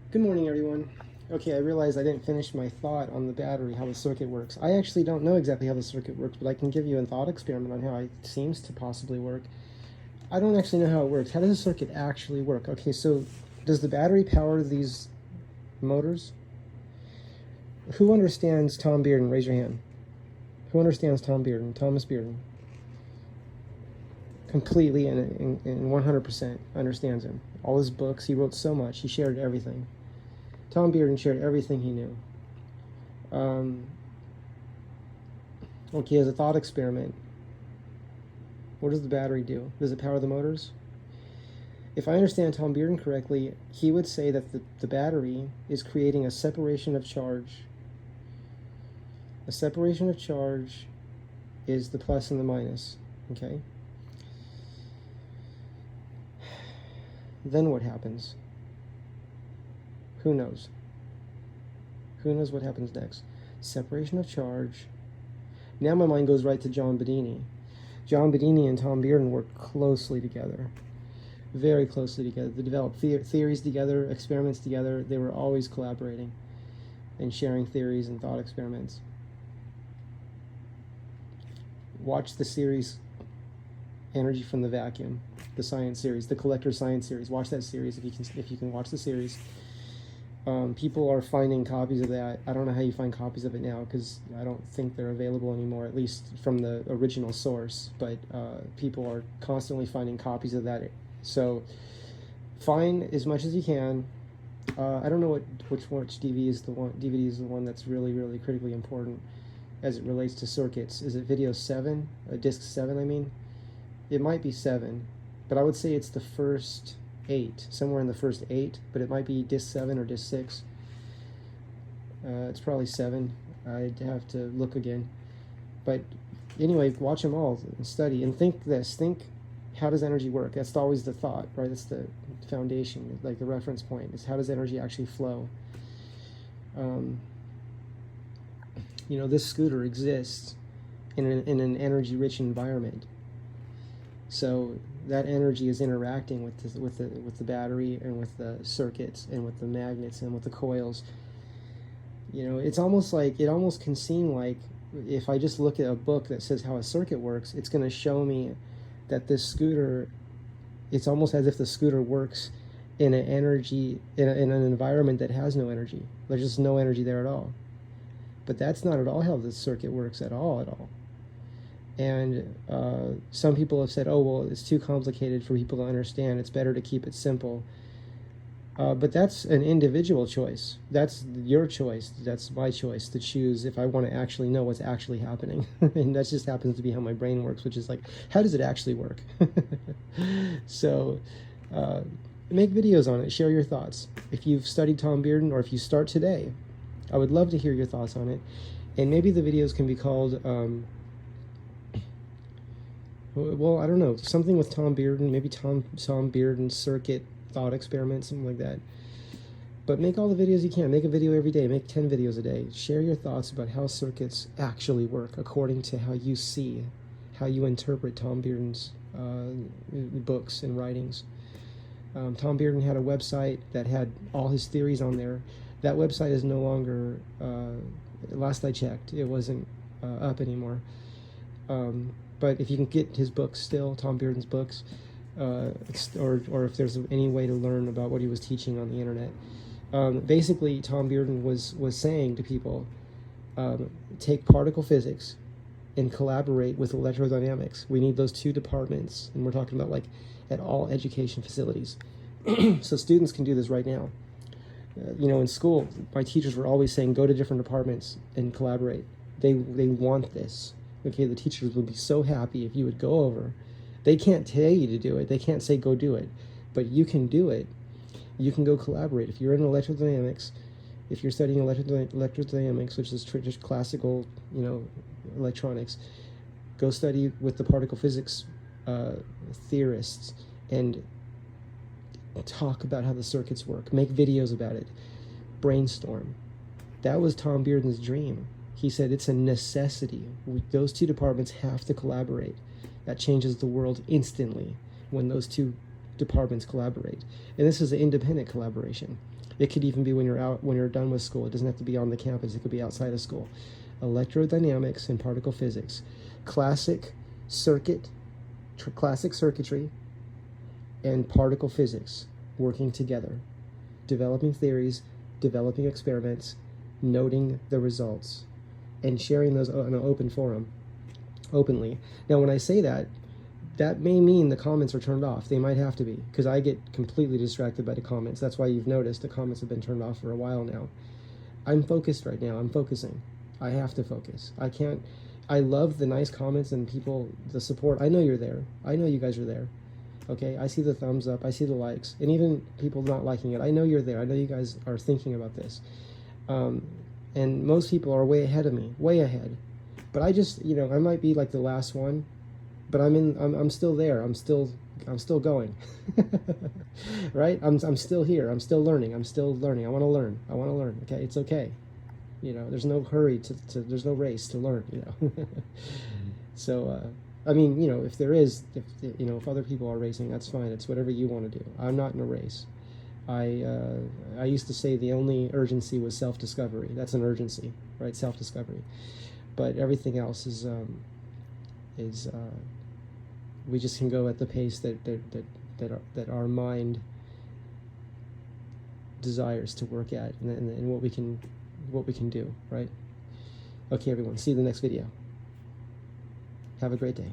Good morning, everyone. Okay, I realized I didn't finish my thought on the battery, how the circuit works. I actually don't know exactly how the circuit works, but I can give you a thought experiment on how it seems to possibly work. I don't actually know how it works. How does the circuit actually work? Okay, so does the battery power these motors? Who understands Tom Bearden? Raise your hand. Who understands Tom Bearden? Thomas Bearden. Completely and 100% understands him. All his books, he wrote so much, he shared everything. Tom Bearden shared everything he knew. Okay, as a thought experiment, what does the battery do? Does it power the motors? If I understand Tom Bearden correctly, he would say that the battery is creating a separation of charge. A separation of charge is the plus and the minus, okay? Then what happens? Who knows? Who knows what happens next? Separation of charge. Now my mind goes right to John Bedini. John Bedini and Tom Bearden worked closely together, very closely together. They developed theories together, experiments together. They were always collaborating and sharing theories and thought experiments. Watch the series Energy from the Vacuum, the science series, the Collector Science series. Watch that series if you can watch the series. People are finding copies of that. I don't know how you find copies of it now because I don't think they're available anymore, at least from the original source. But people are constantly finding copies of that. So find as much as you can. I don't know which DVD is the one that's really critically important as it relates to circuits. Is it video 7? Disc 7, I mean? It might be 7, but I would say it's the first 8, somewhere in the first 8, but it might be disc 7 or disc 6. It's probably 7. I'd have to look again. But anyway, watch them all and study and think this. Think, how does energy work? That's always the thought, right? That's the foundation, like the reference point, is how does energy actually flow? This scooter exists in an energy-rich environment. So that energy is interacting with the battery and with the circuits and with the magnets and with the coils. It's almost like, it almost can seem like if I just look at a book that says how a circuit works, it's going to show me that this scooter, it's almost as if the scooter works in an an environment that has no energy. There's just no energy there at all. But that's not at all how the circuit works at all. And some people have said, oh, well, it's too complicated for people to understand. It's better to keep it simple. But that's an individual choice. That's your choice. That's my choice to choose if I want to actually know what's actually happening. And that just happens to be how my brain works, which is like, how does it actually work? So make videos on it. Share your thoughts. If you've studied Tom Bearden, or if you start today, I would love to hear your thoughts on it. And maybe the videos can be called... well, I don't know, something with Tom Bearden, maybe Tom Bearden circuit thought experiment, something like that. But make all the videos you can. Make a video every day. Make 10 videos a day. Share your thoughts about how circuits actually work according to how you see, how you interpret Tom Bearden's books and writings. Tom Bearden had a website that had all his theories on there. That website is no longer, last I checked, it wasn't up anymore. But if you can get his books still, Tom Bearden's books, or if there's any way to learn about what he was teaching on the internet, basically Tom Bearden was saying to people, take particle physics and collaborate with electrodynamics. We need those two departments, and we're talking about like at all education facilities. So students can do this right now. In school, my teachers were always saying, go to different departments and collaborate. They want this. Okay, the teachers would be so happy if you would go over. They can't tell you to do it. They can't say go do it. But you can do it. You can go collaborate. If you're in electrodynamics, if you're studying electrodynamics, which is just classical, electronics, go study with the particle physics theorists and talk about how the circuits work. Make videos about it. Brainstorm. That was Tom Bearden's dream. He said it's a necessity. Those two departments have to collaborate. That changes the world instantly when those two departments collaborate. And this is an independent collaboration. It could even be when you're done with school. It doesn't have to be on the campus. It could be outside of school. Electrodynamics and particle physics, classic circuitry, and particle physics working together, developing theories, developing experiments, noting the results, and sharing those in an open forum, openly. Now, when I say that, that may mean the comments are turned off. They might have to be, because I get completely distracted by the comments. That's why you've noticed the comments have been turned off for a while now. I'm focused right now. I'm focusing. I have to focus. I can't. I love the nice comments and people, the support. I know you're there. I know you guys are there. Okay, I see the thumbs up, I see the likes, and even people not liking it. I know you're there. I know you guys are thinking about this. And most people are way ahead of me, way ahead. But I just, you know, I might be like the last one, but I'm still there. I'm still going. Right? I'm still here. I'm still learning. I want to learn. Okay, it's okay. You know, there's no hurry there's no race to learn, you know. So, I mean, you know, if there is, if other people are racing, that's fine. It's whatever you want to do. I'm not in a race. I used to say the only urgency was self-discovery. That's an urgency, right? Self-discovery. But everything else is we just can go at the pace that our mind desires to work at, and what we can do, right? Okay, everyone. See you in the next video. Have a great day.